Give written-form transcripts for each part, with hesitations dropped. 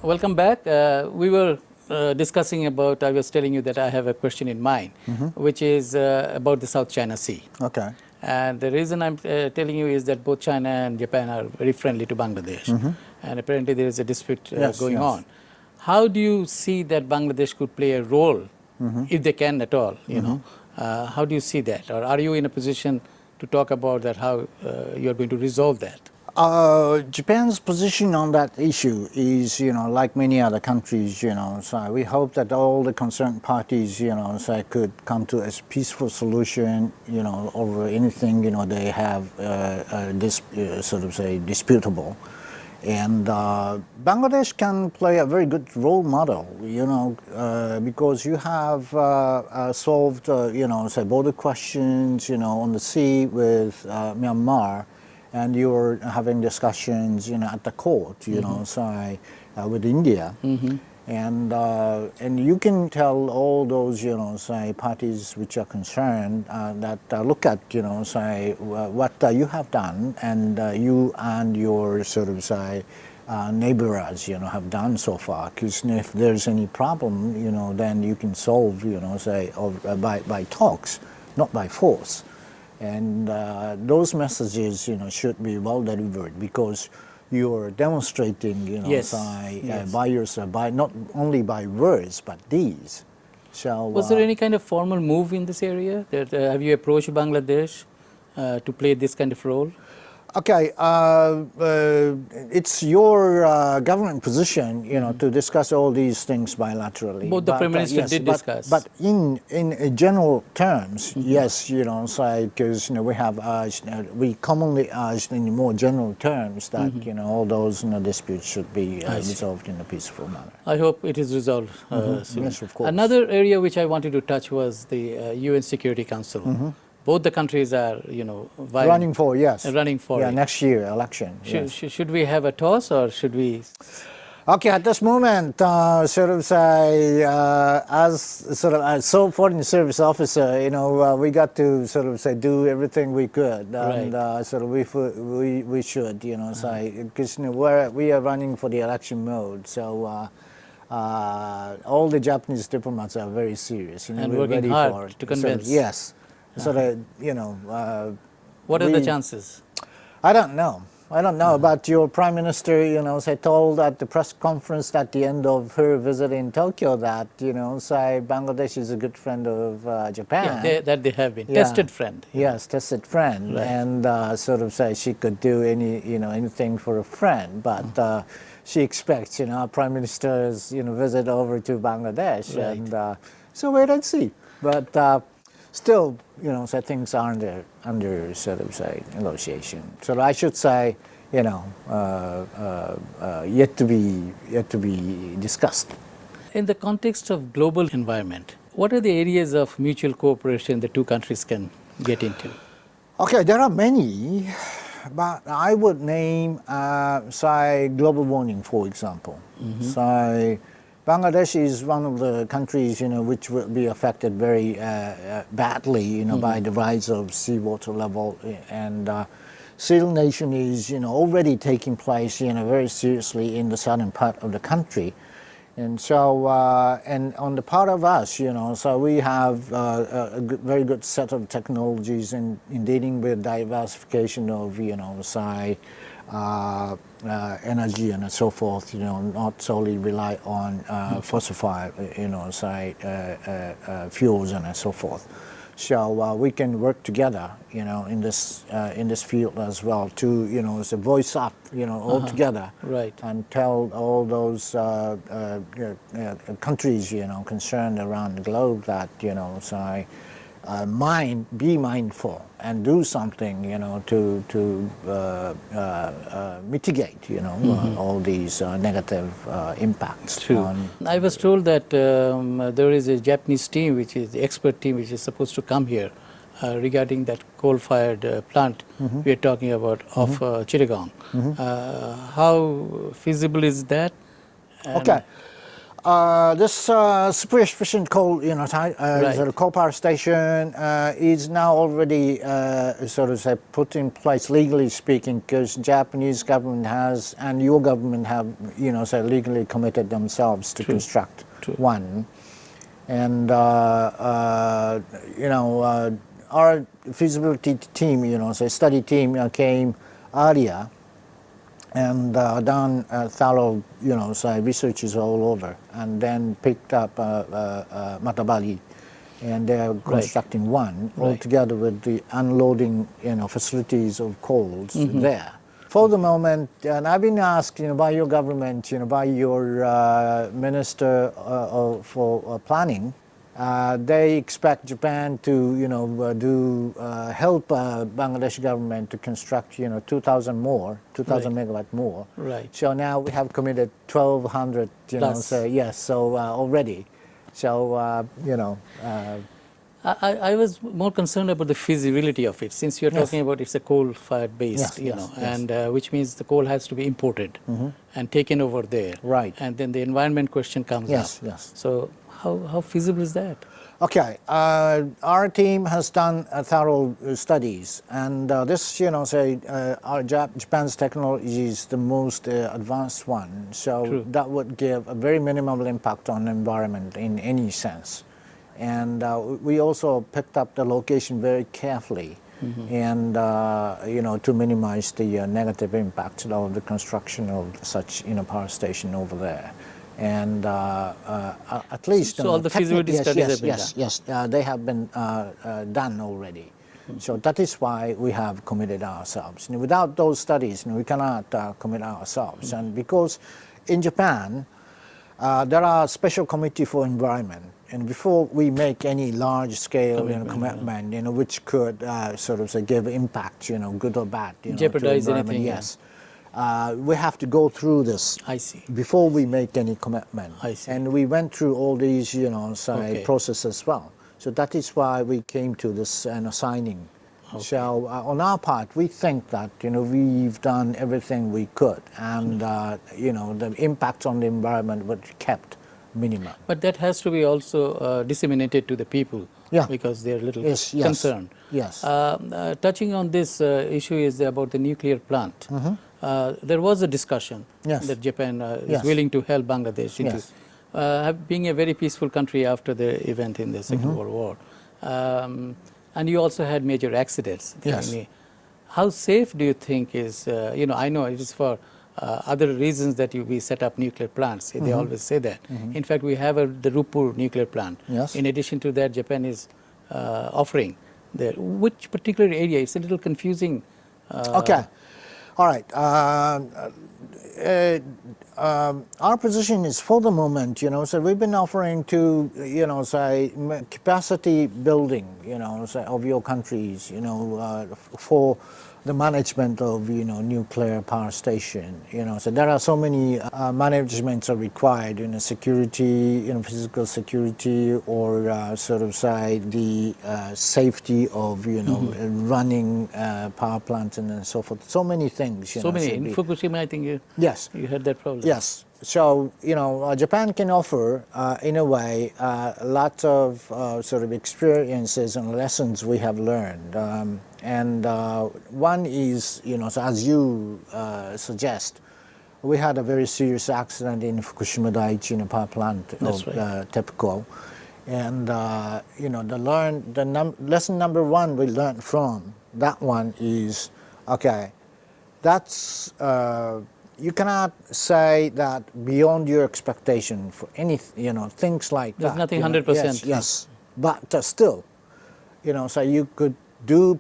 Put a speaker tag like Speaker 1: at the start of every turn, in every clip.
Speaker 1: Welcome back. We were discussing about, I was telling you that I have a question in mind, which is about the South China Sea.
Speaker 2: Okay.
Speaker 1: And the reason I'm telling you is that both China and Japan are very friendly to Bangladesh. And apparently there is a dispute going on. How do you see that Bangladesh could play a role, if they can at all, you know? How do you see that? Or are you in a position to talk about that, how you are going to resolve that?
Speaker 2: Japan's position on that issue is, like many other countries, so we hope that all the concerned parties, so could come to a peaceful solution, over anything, they have this sort of say disputable. And Bangladesh can play a very good role model, because you have solved, say border questions, on the sea with Myanmar. And you're having discussions, at the court, so, with India, and you can tell all those, say parties which are concerned that look at, say what you have done, and you and your sort of say neighbors, have done so far. Because if there's any problem, then you can solve, say by talks, not by force. And those messages, should be well delivered, because you're demonstrating, by yourself, by not only by words but deeds. So,
Speaker 1: was there any kind of formal move in this area? That have you approached Bangladesh to play this kind of role?
Speaker 2: Okay, it's your government position, to discuss all these things bilaterally.
Speaker 1: Both the Prime Minister did discuss.
Speaker 2: But in general terms, yes, because we have urged, we commonly urged in more general terms that all those disputes should be resolved in a peaceful manner.
Speaker 1: I hope it is resolved soon.
Speaker 2: Yes, of course.
Speaker 1: Another area which I wanted to touch was the UN Security Council. Both the countries are,
Speaker 2: running for, yes.
Speaker 1: Running for it.
Speaker 2: Next year election.
Speaker 1: Should we have a toss, or should we?
Speaker 2: Okay, at this moment, sort of say, as sort of as sole foreign service officer, we got to sort of say do everything we could, and sort of we should, say, because we are running for the election mode, so. All the Japanese diplomats are very serious,
Speaker 1: and
Speaker 2: we're
Speaker 1: working
Speaker 2: ready
Speaker 1: hard
Speaker 2: for it.
Speaker 1: to convince.
Speaker 2: So, yes. So that,
Speaker 1: what are the chances?
Speaker 2: I don't know. But your Prime Minister, say told at the press conference at the end of her visit in Tokyo that, say Bangladesh is a good friend of Japan.
Speaker 1: Yeah, that they have been. Tested friend.
Speaker 2: Yes, tested friend. Right. And sort of say she could do anything for a friend. But she expects, our Prime Minister's, visit over to Bangladesh. Right. And so wait and see. But still, so things are under sort of say negotiation. So I should say, yet to be discussed.
Speaker 1: In the context of global environment, what are the areas of mutual cooperation the two countries can get into?
Speaker 2: Okay, there are many, but I would name, say, global warming, for example. So Bangladesh is one of the countries, which will be affected very badly, by the rise of seawater level, and salination is, already taking place, very seriously in the southern part of the country, and so and on the part of us, so we have a very good set of technologies in dealing with diversification of, say. Energy and so forth, not solely rely on fossil fuel, say fuels and so forth. So we can work together, in this field as well to, so voice up, all together,
Speaker 1: right,
Speaker 2: and tell all those countries, concerned around the globe that, so be mindful and do something, to mitigate, all these negative impacts.
Speaker 1: True. I was told that there is a Japanese team, which is the expert team, which is supposed to come here regarding that coal-fired plant we are talking about of Chittagong. How feasible is that?
Speaker 2: Okay. This super efficient coal, sort of coal power station is now already sort of say put in place legally speaking, because Japanese government has and your government have legally committed themselves to construct one, and our feasibility team, study team came earlier and done thorough, researches all over, and then picked up Matabali, and they're constructing one altogether with the unloading, facilities of coals there. For the moment, and I've been asked, by your government, by your Minister for Planning. They expect Japan to, help Bangladesh government to construct, 2,000 megawatt more.
Speaker 1: Right.
Speaker 2: So now we have committed 1,200, already. So,
Speaker 1: I was more concerned about the feasibility of it, since you're talking about it's a coal-fired based, and which means the coal has to be imported and taken over there.
Speaker 2: Right.
Speaker 1: And then the environment question comes up.
Speaker 2: Yes.
Speaker 1: So how feasible is that?
Speaker 2: Okay, our team has done thorough studies, and this, Japan's technology is the most advanced one, so that would give a very minimal impact on the environment in any sense. And we also picked up the location very carefully, and to minimize the negative impact of the construction of such power station over there. And at least
Speaker 1: so all the feasibility studies have been done.
Speaker 2: Yes, they have been done already. So that is why we have committed ourselves. Without those studies, we cannot commit ourselves. And because in Japan, there are special committee for environment. And before we make any large-scale commitment, which could give impact, good or bad,
Speaker 1: jeopardize anything.
Speaker 2: Yes. We have to go through this before we make any commitment. And we went through all these, processes as well. So that is why we came to this signing. So on our part, we think that, we've done everything we could, and, the impact on the environment was kept minimum.
Speaker 1: But that has to be also disseminated to the people, because they're a little concerned.
Speaker 2: Yes.
Speaker 1: Touching on this issue is about the nuclear plant. There was a discussion that Japan is willing to help Bangladesh into being a very peaceful country after the event in the Second World War. And you also had major accidents.
Speaker 2: Yes.
Speaker 1: How safe do you think is, I know it is for other reasons that we set up nuclear plants. They always say that. In fact, we have the Rupur nuclear plant.
Speaker 2: Yes.
Speaker 1: In addition to that, Japan is offering there. Which particular area? It's a little confusing.
Speaker 2: Okay. All right. Our position is, for the moment, so we've been offering to, capacity building, of your countries, for the management of, nuclear power station, so there are so many managements are required, security, physical security, or the safety of, running power plants and so forth. So many things.
Speaker 1: So many. In Fukushima, I think you had that problem.
Speaker 2: Yes. So, Japan can offer, in a way, lots of experiences and lessons we have learned. And one is, so as you suggest, we had a very serious accident in Fukushima Daiichi power plant of TEPCO. And, lesson number one we learned from that one is, that's... you cannot say that beyond your expectation for any, things like
Speaker 1: There's
Speaker 2: that.
Speaker 1: nothing 100%.
Speaker 2: Yes. But still, so you could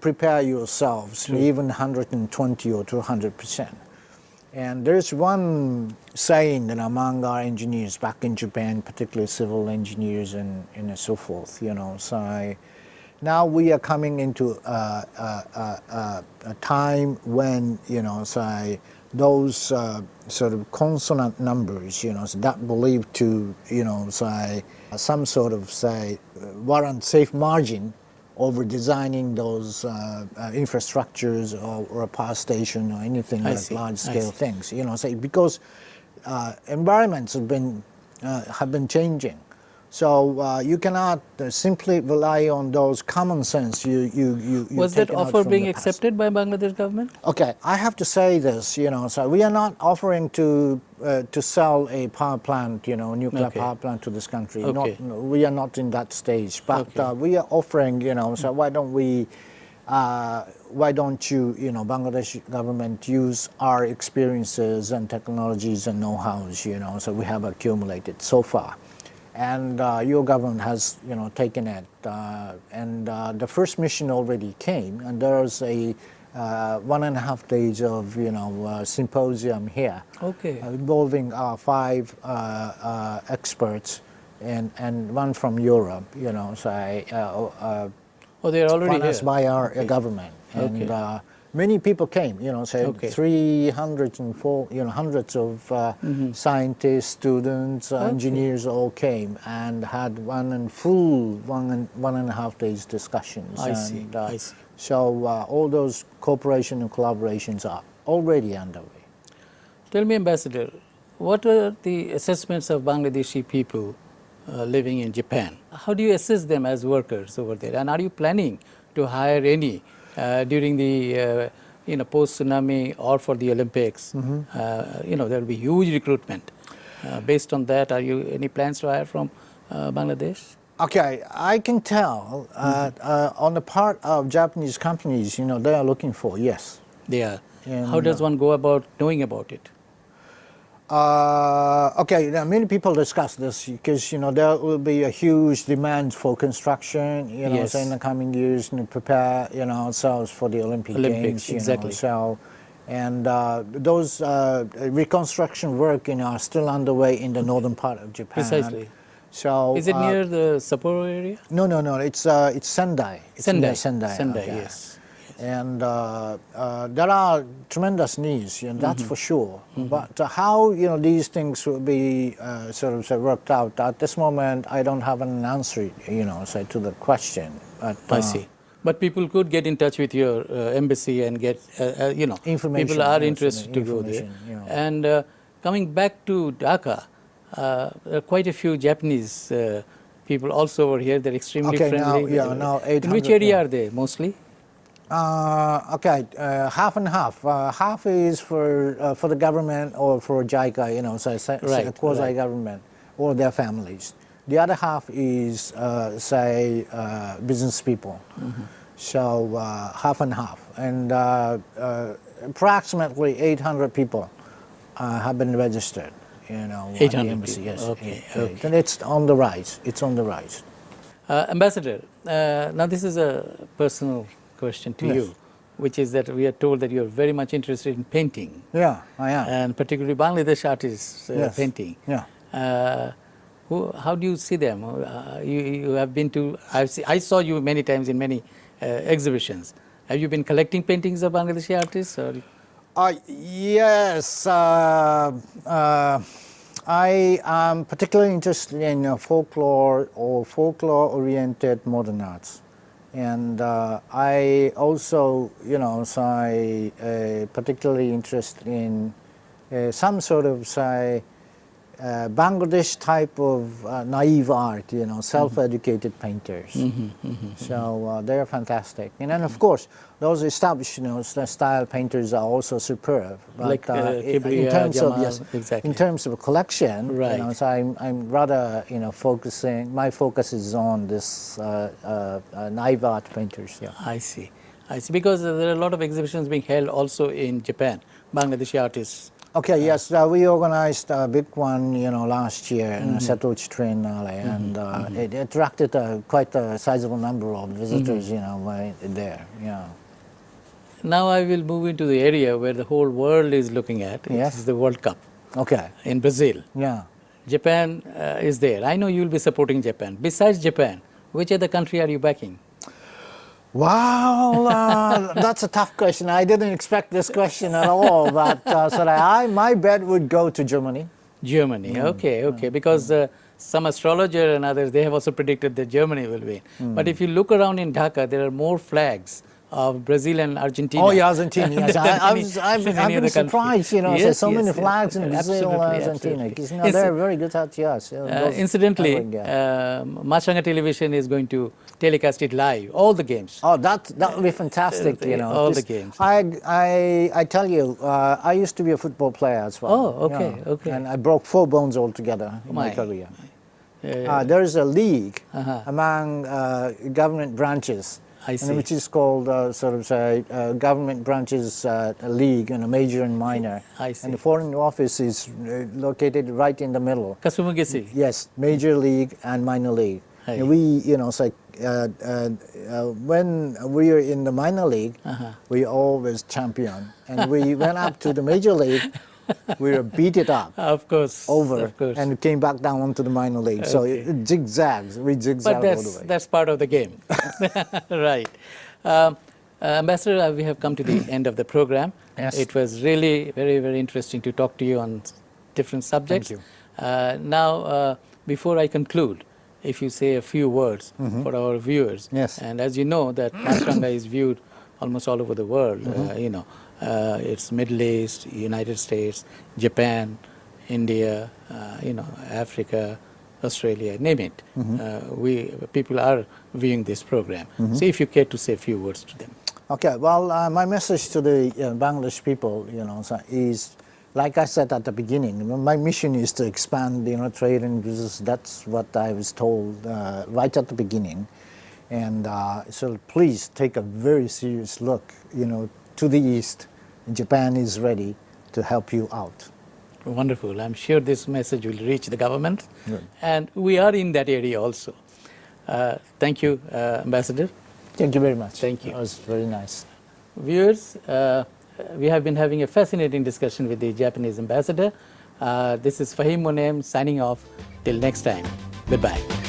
Speaker 2: prepare yourselves for even 120 or 200%. And there's one saying that among our engineers back in Japan, particularly civil engineers and so forth, now we are coming into a time when, those consonant numbers, that believed to, some warrant safe margin over designing those infrastructures or a power station or anything like large-scale things. Because environments have been have been changing. So you cannot simply rely on those common sense you
Speaker 1: Was that
Speaker 2: taken out
Speaker 1: offer
Speaker 2: from
Speaker 1: being
Speaker 2: the past.
Speaker 1: accepted by Bangladesh government?
Speaker 2: Okay, I have to say this, so we are not offering to sell a power plant, nuclear
Speaker 1: Okay.
Speaker 2: power plant to this country.
Speaker 1: Okay.
Speaker 2: No, we are not in that stage, but
Speaker 1: Okay.
Speaker 2: we are offering, so why don't you, Bangladesh government use our experiences and technologies and know-hows, so we have accumulated so far. And your government has, taken it. And the first mission already came, and there's a 1.5 days of, symposium here.
Speaker 1: Okay.
Speaker 2: Involving 5 experts and one from Europe,
Speaker 1: Oh, they're already
Speaker 2: financed
Speaker 1: here.
Speaker 2: by our government. And
Speaker 1: Okay.
Speaker 2: many people came,
Speaker 1: Okay.
Speaker 2: 304, hundreds of scientists, students, engineers all came and had one and 1.5 days discussions.
Speaker 1: I see,
Speaker 2: And,
Speaker 1: I see.
Speaker 2: So all those cooperation and collaborations are already underway.
Speaker 1: Tell me, Ambassador, what are the assessments of Bangladeshi people living in Japan? How do you assess them as workers over there? And are you planning to hire any during the post-tsunami or for the Olympics? There will be huge recruitment. Based on that, are you any plans to hire from Bangladesh?
Speaker 2: Okay, I can tell on the part of Japanese companies, they are looking for, yes.
Speaker 1: They are.
Speaker 2: And,
Speaker 1: how does one go about knowing about it?
Speaker 2: Okay, now many people discuss this because there will be a huge demand for construction.
Speaker 1: Yes.
Speaker 2: So in the coming years, prepare ourselves for the Olympics, Games.
Speaker 1: Exactly.
Speaker 2: So, and those reconstruction work are still underway in the northern part of Japan.
Speaker 1: Precisely.
Speaker 2: So
Speaker 1: is it near the Sapporo area?
Speaker 2: No. It's Sendai. It's near Sendai.
Speaker 1: Sendai,
Speaker 2: Okay.
Speaker 1: yes.
Speaker 2: And there are tremendous needs, that's for sure. But how these things will be worked out at this moment, I don't have an answer, to the question. But,
Speaker 1: I see. But people could get in touch with your embassy and get,
Speaker 2: information.
Speaker 1: People are interested to go there. And coming back to Dhaka, there are quite a few Japanese people also over here. They're extremely friendly.
Speaker 2: Now 800.
Speaker 1: In which area are they mostly?
Speaker 2: Okay, half and half. Half is for the government or for JICA,
Speaker 1: Right,
Speaker 2: quasi-government, or their families. The other half is, business people. So half and half. And approximately 800 people have been registered, at the embassy.
Speaker 1: People.
Speaker 2: Yes.
Speaker 1: Okay.
Speaker 2: And it's on the rise. It's on the rise.
Speaker 1: Ambassador, now this is a personal question to you, which is that we are told that you are very much interested in painting.
Speaker 2: Yeah, I am.
Speaker 1: And particularly Bangladesh artists painting.
Speaker 2: Yeah.
Speaker 1: How do you see them? You have been to, I saw you many times in many exhibitions. Have you been collecting paintings of Bangladeshi artists? Or?
Speaker 2: Yes. I am particularly interested in folklore or folklore-oriented modern arts. And I also, particularly interested in some sort of, Bangladesh type of naive art, self-educated painters. So they're fantastic. And then, of course, those established, style painters are also superb. But
Speaker 1: Like
Speaker 2: in terms of
Speaker 1: exactly.
Speaker 2: in terms of collection,
Speaker 1: Right.
Speaker 2: so I'm rather, focusing. My focus is on this naive art painters. Yeah.
Speaker 1: I see. Because there are a lot of exhibitions being held also in Japan, Bangladeshi artists.
Speaker 2: Okay, yes, we organized a big one, last year in Satochi Triennale, and it attracted quite a sizable number of visitors, there. Yeah.
Speaker 1: Now I will move into the area where the whole world is looking at.
Speaker 2: Yes.
Speaker 1: It is the World Cup
Speaker 2: Okay.
Speaker 1: in Brazil.
Speaker 2: Yeah.
Speaker 1: Japan is there. I know you will be supporting Japan. Besides Japan, which other country are you backing?
Speaker 2: Wow, that's a tough question. I didn't expect this question at all, but my bet would go to Germany.
Speaker 1: Germany, okay. Because some astrologer and others, they have also predicted that Germany will win. But if you look around in Dhaka, there are more flags of Brazil and Argentina.
Speaker 2: Oh, yeah, Argentina. Yes. I've been surprised, you know,
Speaker 1: yes,
Speaker 2: so
Speaker 1: yes,
Speaker 2: many
Speaker 1: yes.
Speaker 2: flags in Brazil and Argentina. Because, you know, they're very good at us.
Speaker 1: Incidentally, Machanga Television is going to telecast it live, all the games.
Speaker 2: Oh, that would be fantastic, you know.
Speaker 1: All the games.
Speaker 2: I tell you, I used to be a football player as well.
Speaker 1: Oh, okay,
Speaker 2: you know,
Speaker 1: okay.
Speaker 2: And I broke 4 bones altogether in my career. There is a league among government branches, which is called government branches league, and a major and minor.
Speaker 1: I see.
Speaker 2: And the foreign office is located right in the middle.
Speaker 1: Kasumugisi.
Speaker 2: Yes, major league and minor league. And we, you know, when we were in the minor league, we always champion, and we went up to the major league. We were beat it up,
Speaker 1: of course,
Speaker 2: and came back down onto the minor league. Okay. So it zigzags, we zigzag all the way.
Speaker 1: That's part of the game, right? Ambassador, we have come to the end of the program.
Speaker 2: Yes.
Speaker 1: It was really very, very interesting to talk to you on different subjects.
Speaker 2: Thank you.
Speaker 1: Now, before I conclude, if you say a few words for our viewers,
Speaker 2: yes.
Speaker 1: And as you know that Machanga is viewed almost all over the world, you know. It's Middle East, United States, Japan, India, you know, Africa, Australia, name it. People are viewing this program. So if you care to say a few words to them.
Speaker 2: Okay, well, my message to the Bangladesh people, you know, is, like I said at the beginning, my mission is to expand, you know, trade and business. That's what I was told right at the beginning. And so please take a very serious look, you know, to the east. Japan is ready to help you out.
Speaker 1: Wonderful. I'm sure this message will reach the government.
Speaker 2: Good.
Speaker 1: And we are in that area also. Thank you, Ambassador.
Speaker 2: Thank you very much.
Speaker 1: Thank you.
Speaker 2: It was very nice.
Speaker 1: Viewers, we have been having a fascinating discussion with the Japanese ambassador. This is Fahim Monem signing off. Till next time. Goodbye.